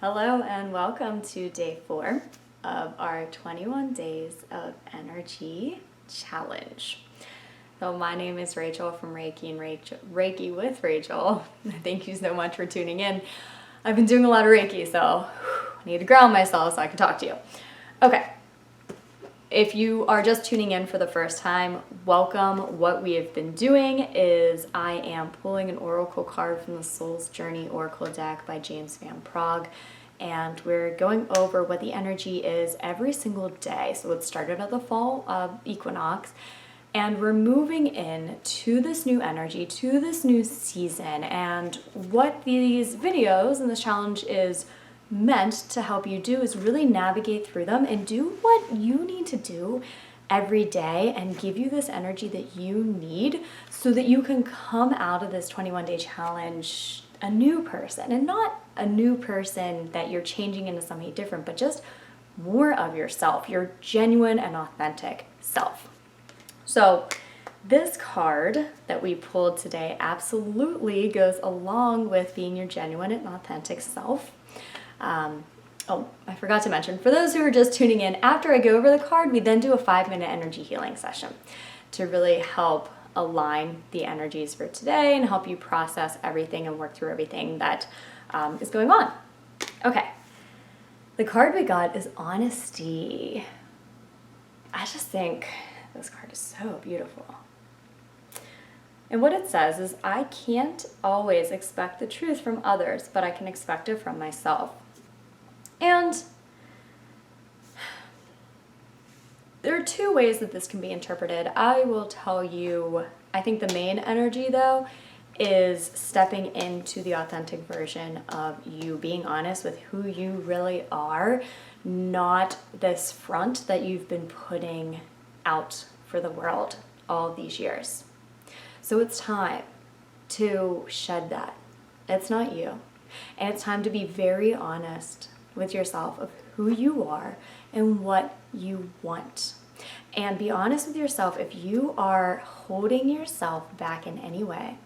Hello and welcome to day 4 of our 21 Days of Energy Challenge. So my name is Rachael from Reiki and Reiki with Rachael. Thank you so much for tuning in. I've been doing a lot of Reiki, so I need to ground myself so I can talk to you. Okay. If you are just tuning in for the first time, welcome. What we have been doing is I am pulling an oracle card from the Soul's Journey Oracle deck by James Van Praagh, and we're going over what the energy is every single day. So it started at the fall equinox, and we're moving in to this new energy, to this new season, and what these videos and this challenge is meant to help you do is really navigate through them and do what you need to do every day and give you this energy that you need so that you can come out of this 21-day challenge a new person, and not a new person that you're changing into something different, but just more of yourself, your genuine and authentic self. So this card that we pulled today absolutely goes along with being your genuine and authentic self. I forgot to mention, for those who are just tuning in, after I go over the card, we then do a 5-minute energy healing session to really help align the energies for today and help you process everything and work through everything that is going on. Okay, the card we got is Honesty. I just think this card is so beautiful. And what it says is, I can't always expect the truth from others, but I can expect it from myself. And there are two ways that this can be interpreted. I will tell you, I think the main energy though is stepping into the authentic version of you, being honest with who you really are, not this front that you've been putting out for the world all these years. So it's time to shed that. It's not you. And it's time to be very honest with yourself of who you are and what you want. And be honest with yourself if you are holding yourself back in any way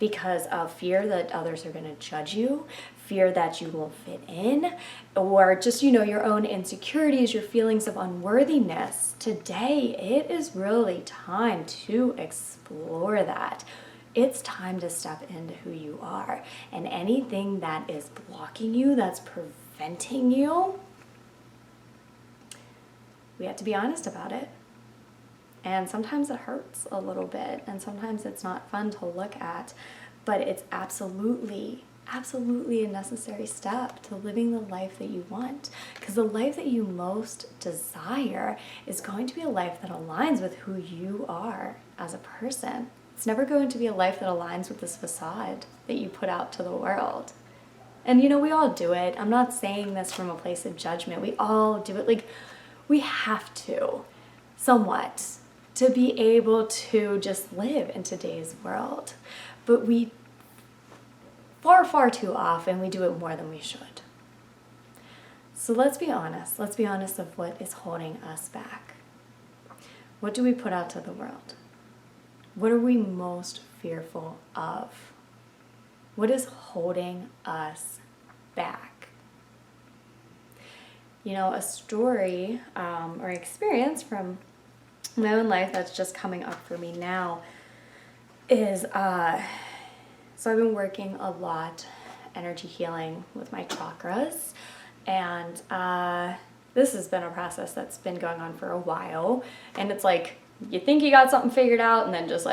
because of fear that others are going to judge you, fear that you won't fit in, or just, your own insecurities, your feelings of unworthiness. Today, it is really time to explore that. It's time to step into who you are. And anything that is blocking you, that's preventing you, we have to be honest about it. And sometimes it hurts a little bit, and sometimes it's not fun to look at, but it's absolutely a necessary step to living the life that you want. Because the life that you most desire is going to be a life that aligns with who you are as a person. It's never going to be a life that aligns with this facade that you put out to the world. And we all do it. I'm not saying this from a place of judgment. We all do it. We have to, somewhat, to be able to just live in today's world. But we far too often, we do it more than we should. So let's be honest. Let's be honest of what is holding us back. What do we put out to the world? What are we most fearful of? What is holding us back? A story or experience from my own life that's just coming up for me now is, so I've been working a lot energy healing with my chakras, and this has been a process that's been going on for a while, and it's like you think you got something figured out, and then just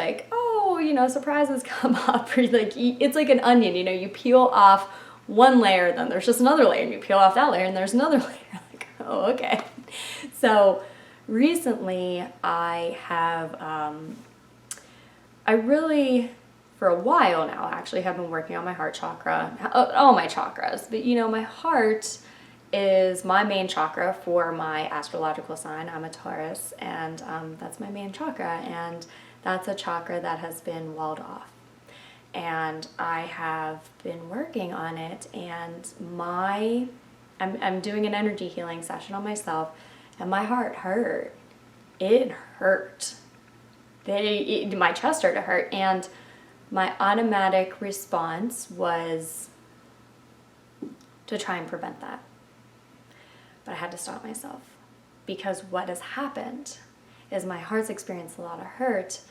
surprises come up. Or it's like an onion, you peel off one layer, then there's just another layer, and you peel off that layer, and there's another layer. Oh, okay. So recently I have, I really, for a while now, actually have been working on my heart chakra, all my chakras, but my heart is my main chakra for my astrological sign. I'm a Taurus, and that's my main chakra, and that's a chakra that has been walled off. And I have been working on it, and I'm doing an energy healing session on myself, and my heart hurt. It hurt. My chest started to hurt, and my automatic response was, to try and prevent that. But I had to stop myself, because what has happened is my heart's experienced a lot of hurt,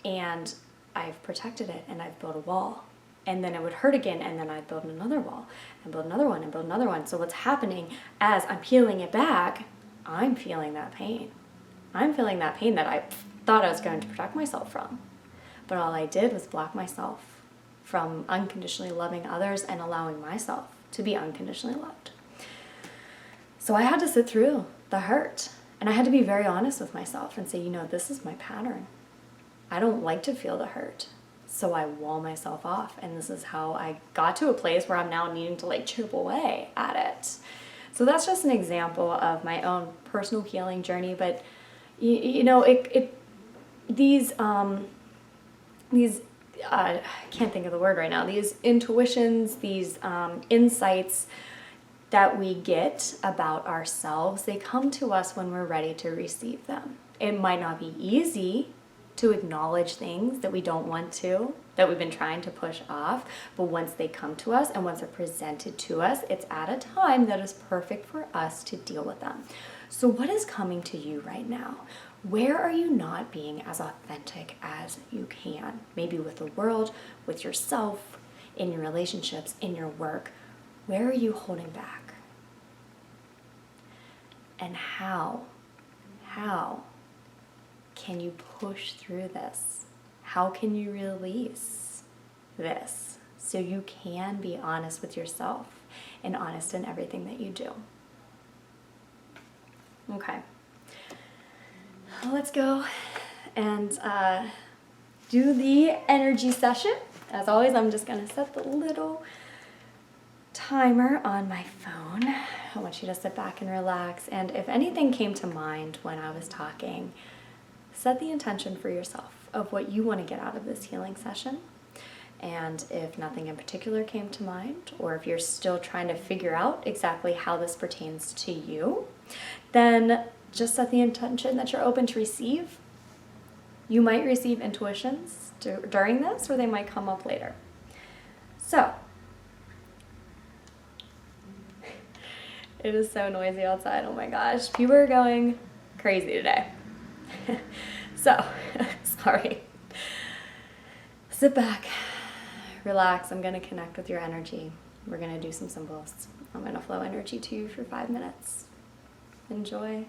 and I've protected it, and I've built a wall. And then it would hurt again, and then I'd build another wall, and build another one, and build another one. So what's happening as I'm peeling it back, I'm feeling that pain. I'm feeling that pain that I thought I was going to protect myself from. But all I did was block myself from unconditionally loving others and allowing myself to be unconditionally loved. So I had to sit through the hurt, and I had to be very honest with myself and say, this is my pattern. I don't like to feel the hurt. So I wall myself off, and this is how I got to a place where I'm now needing to chip away at it. So that's just an example of my own personal healing journey. But these I can't think of the word right now. These intuitions, these insights that we get about ourselves, they come to us when we're ready to receive them. It might not be easy to acknowledge things that we don't want to, that we've been trying to push off, but once they come to us and once they're presented to us, it's at a time that is perfect for us to deal with them. So what is coming to you right now? Where are you not being as authentic as you can? Maybe with the world, with yourself, in your relationships, in your work. Where are you holding back? And how can you push through this? How can you release this so you can be honest with yourself and honest in everything that you do? Okay. Let's go and do the energy session. As always, I'm just going to set the little timer on my phone. I want you to sit back and relax. And if anything came to mind when I was talking, set the intention for yourself of what you want to get out of this healing session. And if nothing in particular came to mind, or if you're still trying to figure out exactly how this pertains to you, then just set the intention that you're open to receive. You might receive intuitions during this, or they might come up later. So, it is so noisy outside, oh my gosh. People are going crazy today. So, sorry. Sit back, relax. I'm going to connect with your energy. We're going to do some symbols. I'm going to flow energy to you for 5 minutes. Enjoy.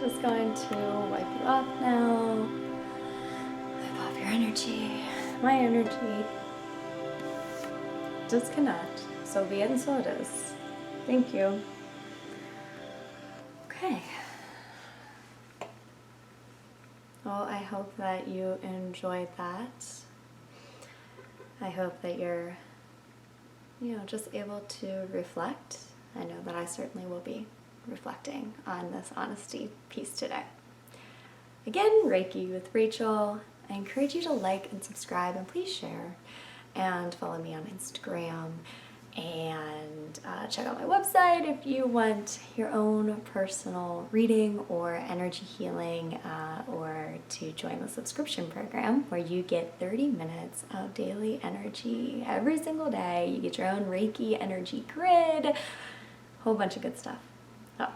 just going to wipe you off now. Wipe off your energy, my energy. Disconnect. So be it and so it is. Thank you. Okay. Well, I hope that you enjoyed that. I hope that you're, just able to reflect. I know that I certainly will be reflecting on this honesty piece today. Again, Reiki with Rachel. I encourage you to like and subscribe, and please share, and follow me on Instagram, and check out my website if you want your own personal reading or energy healing, or to join the subscription program where you get 30 minutes of daily energy every single day. You get your own Reiki energy grid, whole bunch of good stuff. So,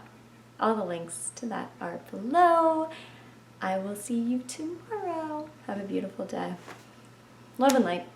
all the links to that are below. I will see you tomorrow. Have a beautiful day. Love and light.